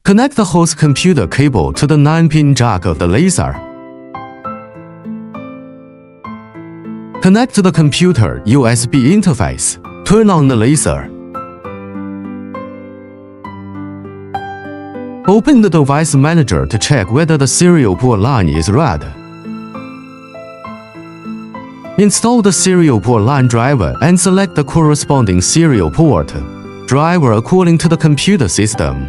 Connect the host computer cable to the 9-pin jack of the laser. Connect to the computer USB interface. Turn on the laser. Open the device manager to check whether the serial port line is read. Install the serial port line driver and select the corresponding serial port driver according to the computer system.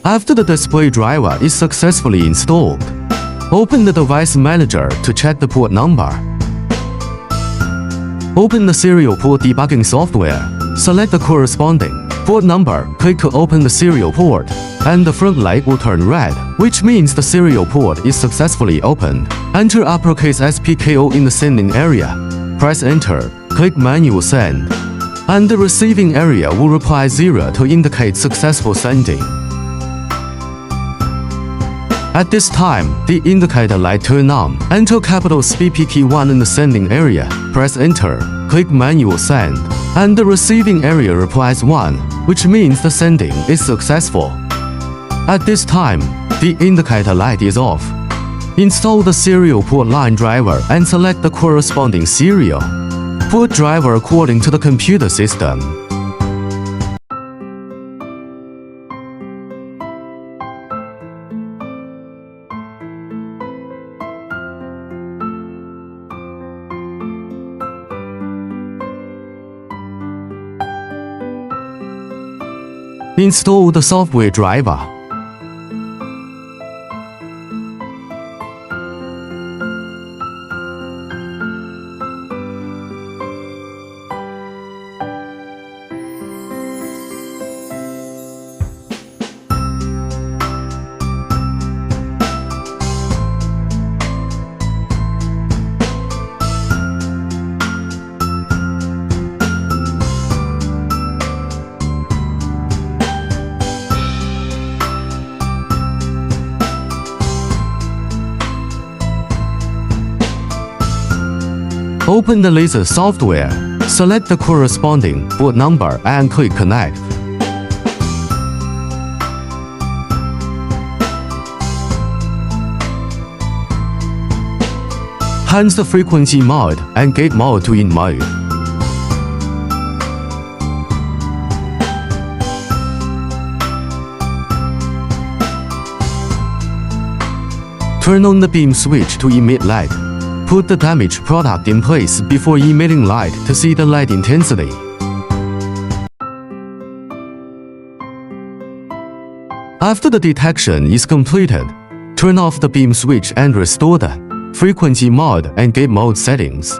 After the display driver is successfully installed, open the device manager to check the port number. Open the serial port debugging software. Select the corresponding port number, click to open the serial port, and the front light will turn red, which means the serial port is successfully opened. Enter uppercase SPKO in the sending area. Press enter, click manual send, and the receiving area will reply 0 to indicate successful sending. At this time, the indicator light turn on. Enter capital SPPK1 in the sending area. Press enter, click manual send, and the receiving area replies 1, which means the sending is successful. At this time, the indicator light is off. Install the serial port line driver and select the corresponding serial port driver according to the computer system. Install the software driver. Open the laser software, select the corresponding port number and click connect. Change the frequency mode and gate mode to in mode. Turn on the beam switch to emit light. Put the damaged product in place before emitting light to see the light intensity. After the detection is completed, turn off the beam switch and restore the frequency mode and gate mode settings.